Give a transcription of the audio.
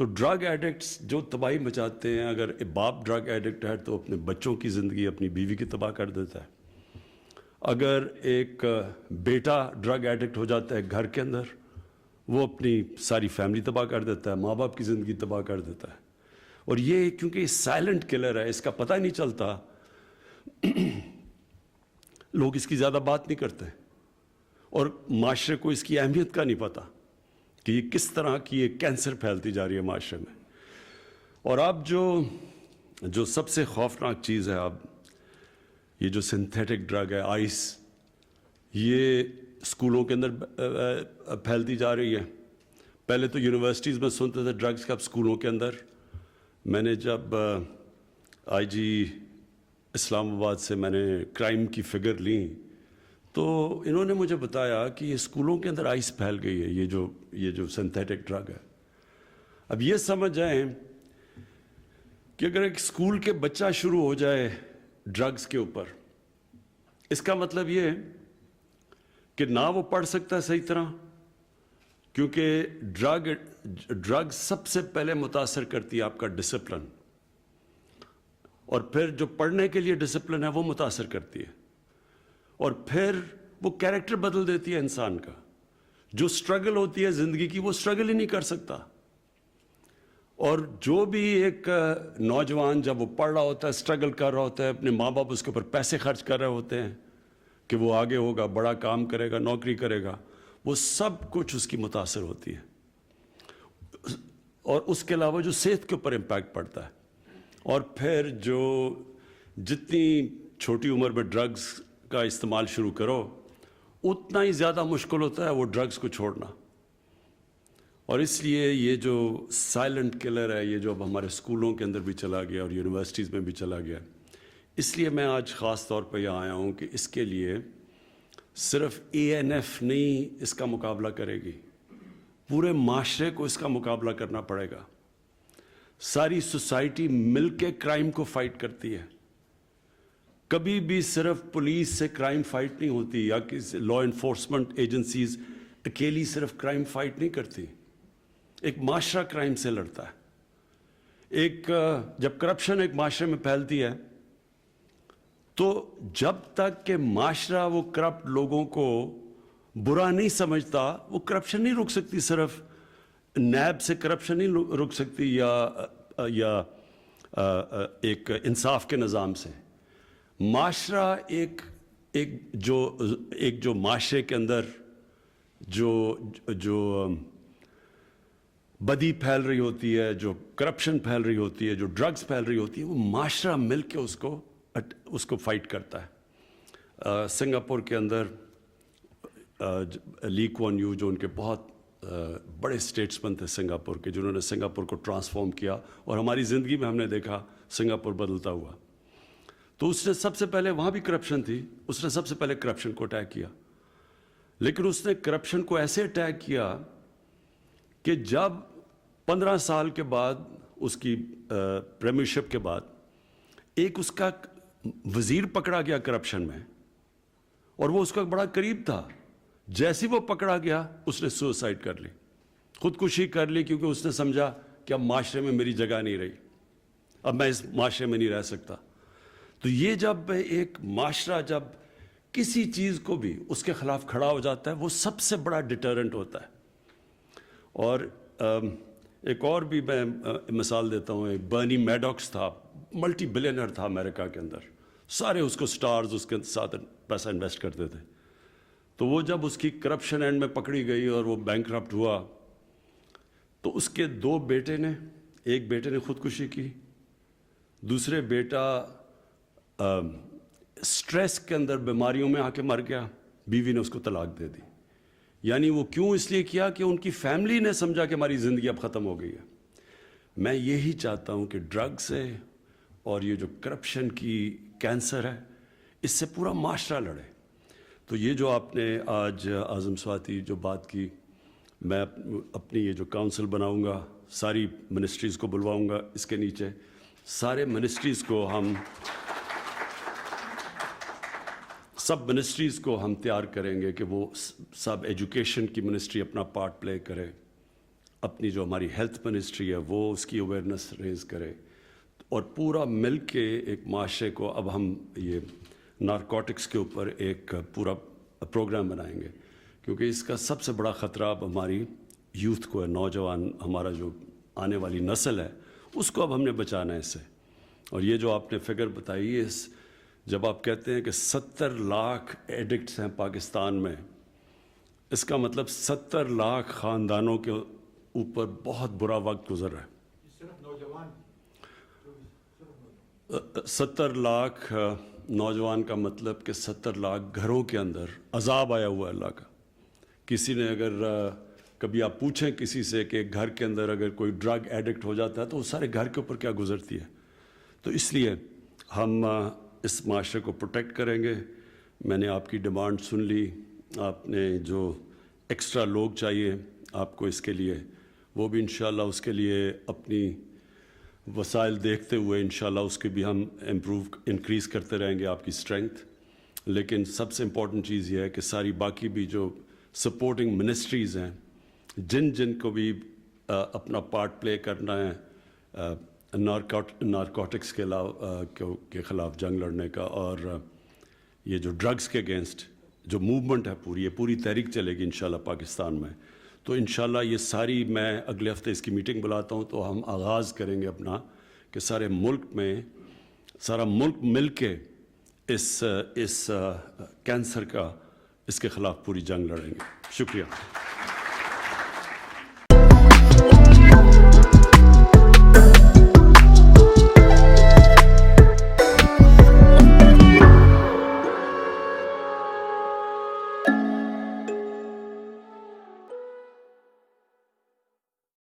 تو drug addicts جو تباہی مچاتے ہیں، اگر باپ ڈرگ ایڈکٹ ہے تو اپنے بچوں کی زندگی، اپنی بیوی کی تباہ کر دیتا ہے. اگر ایک بیٹا ڈرگ ایڈکٹ ہو جاتا ہے گھر کے اندر، وہ اپنی ساری فیملی تباہ کر دیتا ہے، ماں باپ کی زندگی تباہ کر دیتا ہے. اور یہ کیونکہ یہ سائلنٹ کلر ہے، اس کا پتہ نہیں چلتا، لوگ اس کی زیادہ بات نہیں کرتے، اور معاشرے کو اس کی اہمیت کا نہیں پتہ کہ یہ کس طرح کی یہ کینسر پھیلتی جا رہی ہے معاشرے میں. اور اب جو سب سے خوفناک چیز ہے، اب یہ جو سنتھیٹک ڈرگ ہے، آئس، یہ اسکولوں کے اندر پھیلتی جا رہی ہے. پہلے تو یونیورسٹیز میں سنتے تھے ڈرگس کا، اب اسکولوں کے اندر. میں نے جب آئی جی اسلام آباد سے میں نے کرائم کی فگر لی، تو انہوں نے مجھے بتایا کہ یہ اسکولوں کے اندر آئس پھیل گئی ہے، یہ جو سنتھیٹک ڈرگ ہے. اب یہ سمجھ جائیں کہ اگر ایک اسکول کے بچہ شروع ہو جائے ڈرگس کے اوپر، اس کا مطلب یہ ہے کہ نہ وہ پڑھ سکتا ہے صحیح طرح، کیونکہ ڈرگ سب سے پہلے متاثر کرتی ہے آپ کا ڈسپلن، اور پھر جو پڑھنے کے لیے ڈسپلن ہے وہ متاثر کرتی ہے، اور پھر وہ کیریکٹر بدل دیتی ہے انسان کا. جو سٹرگل ہوتی ہے زندگی کی، وہ سٹرگل ہی نہیں کر سکتا. اور جو بھی ایک نوجوان جب وہ پڑھ رہا ہوتا ہے، سٹرگل کر رہا ہوتا ہے، اپنے ماں باپ اس کے اوپر پیسے خرچ کر رہے ہوتے ہیں کہ وہ آگے ہوگا، بڑا کام کرے گا، نوکری کرے گا، وہ سب کچھ اس کی متاثر ہوتی ہے. اور اس کے علاوہ جو صحت کے اوپر امپیکٹ پڑتا ہے. اور پھر جتنی چھوٹی عمر میں ڈرگز کا استعمال شروع کرو، اتنا ہی زیادہ مشکل ہوتا ہے وہ ڈرگز کو چھوڑنا. اور اس لیے یہ جو سائلنٹ کلر ہے، یہ جو اب ہمارے اسکولوں کے اندر بھی چلا گیا اور یونیورسٹیز میں بھی چلا گیا، اس لیے میں آج خاص طور پہ یہاں آیا ہوں کہ اس کے لیے صرف ANF نہیں اس کا مقابلہ کرے گی، پورے معاشرے کو اس کا مقابلہ کرنا پڑے گا. ساری سوسائٹی مل کے کرائم کو فائٹ کرتی ہے. کبھی بھی صرف پولیس سے کرائم فائٹ نہیں ہوتی، یا کسی لا انفورسمنٹ ایجنسیز اکیلی صرف کرائم فائٹ نہیں کرتی. ایک معاشرہ کرائم سے لڑتا ہے. جب کرپشن ایک معاشرے میں پھیلتی ہے، تو جب تک کہ معاشرہ وہ کرپٹ لوگوں کو برا نہیں سمجھتا، وہ کرپشن نہیں رک سکتی. صرف نیب سے کرپشن نہیں رک سکتی، یا ایک انصاف کے نظام سے. معاشرہ ایک جو معاشرے کے اندر جو بدی پھیل رہی ہوتی ہے، جو کرپشن پھیل رہی ہوتی ہے، جو ڈرگز پھیل رہی ہوتی ہے، وہ معاشرہ مل کے اس کو فائٹ کرتا ہے. سنگاپور کے اندر لی کوان یو، جو ان کے بہت بڑے اسٹیٹسمین تھے سنگاپور کے، جنہوں نے سنگاپور کو ٹرانسفارم کیا، اور ہماری زندگی میں ہم نے دیکھا سنگاپور بدلتا ہوا. تو اس نے سب سے پہلے، وہاں بھی کرپشن تھی، اس نے سب سے پہلے کرپشن کو اٹیک کیا. لیکن اس نے کرپشن کو ایسے اٹیک کیا کہ جب 15 سال کے بعد اس کی پریمیئرشپ کے بعد ایک اس کا وزیر پکڑا گیا کرپشن میں، اور وہ اس کا بڑا قریب تھا، جیسے وہ پکڑا گیا اس نے سوسائڈ کر لی، خودکشی کر لی، کیونکہ اس نے سمجھا کہ اب معاشرے میں میری جگہ نہیں رہی، اب میں اس معاشرے میں نہیں رہ سکتا. تو یہ جب ایک معاشرہ جب کسی چیز کو بھی اس کے خلاف کھڑا ہو جاتا ہے، وہ سب سے بڑا ڈیٹرنٹ ہوتا ہے. اور ایک اور بھی میں مثال دیتا ہوں. ایک برنی میڈوکس تھا، ملٹی بلینئر تھا امریکہ کے اندر، سارے اس کو سٹارز اس کے ساتھ پیسہ انویسٹ کرتے تھے. تو وہ جب اس کی کرپشن اینڈ میں پکڑی گئی اور وہ بینکرپٹ ہوا، تو اس کے 2 بیٹے نے، ایک بیٹے نے خودکشی کی، دوسرے بیٹا سٹریس کے اندر بیماریوں میں آ کے مر گیا، بیوی نے اس کو طلاق دے دی. یعنی وہ کیوں؟ اس لیے کیا کہ ان کی فیملی نے سمجھا کہ ہماری زندگی اب ختم ہو گئی ہے. میں یہی چاہتا ہوں کہ ڈرگ سے اور یہ جو کرپشن کی کینسر ہے، اس سے پورا معاشرہ لڑے. تو یہ جو آپ نے آج اعظم سواتی جو بات کی، میں اپنی یہ جو کاؤنسل بناؤں گا، ساری منسٹریز کو بلواؤں گا، اس کے نیچے سارے منسٹریز کو ہم تیار کریں گے کہ وہ سب ایجوکیشن کی منسٹری اپنا پارٹ پلے کرے، اپنی جو ہماری ہیلتھ منسٹری ہے وہ اس کی اویئرنیس ریز کرے اور پورا مل کے ایک معاشرے کو اب ہم یہ نارکوٹکس کے اوپر ایک پورا پروگرام بنائیں گے، کیونکہ اس کا سب سے بڑا خطرہ اب ہماری یوتھ کو ہے، نوجوان ہمارا جو آنے والی نسل ہے اس کو اب ہم نے بچانا ہے اس سے۔ اور یہ جو آپ نے فگر بتائی ہے، جب آپ کہتے ہیں کہ 70 لاکھ ایڈکٹس ہیں پاکستان میں، اس کا مطلب 70 لاکھ خاندانوں کے اوپر بہت برا وقت گزر رہا ہے۔ 70 لاکھ نوجوان کا مطلب کہ 70 لاکھ گھروں کے اندر عذاب آیا ہوا ہے اللہ کا۔ کسی نے اگر کبھی آپ پوچھیں کسی سے کہ گھر کے اندر اگر کوئی ڈرگ ایڈکٹ ہو جاتا ہے تو اس سارے گھر کے اوپر کیا گزرتی ہے۔ تو اس لیے ہم اس معاشرے کو پروٹیکٹ کریں گے۔ میں نے آپ کی ڈیمانڈ سن لی، آپ نے جو ایکسٹرا لوگ چاہیے آپ کو اس کے لیے، وہ بھی انشاءاللہ اس کے لیے اپنی وسائل دیکھتے ہوئے انشاءاللہ اس کے بھی ہم انکریز کرتے رہیں گے آپ کی اسٹرینتھ۔ لیکن سب سے امپورٹنٹ چیز یہ ہے کہ ساری باقی بھی جو سپورٹنگ منسٹریز ہیں، جن کو بھی اپنا پارٹ پلے کرنا ہے نارکوٹکس کے خلاف جنگ لڑنے کا، اور یہ جو ڈرگس کے اگینسٹ جو موومنٹ ہے یہ پوری تحریک چلے گی انشاءاللہ پاکستان میں۔ تو انشاءاللہ یہ ساری، میں اگلے ہفتے اس کی میٹنگ بلاتا ہوں تو ہم آغاز کریں گے اپنا کہ سارے ملک میں سارا ملک مل کے اس کینسر کا اس کے خلاف پوری جنگ لڑیں گے۔ شکریہ۔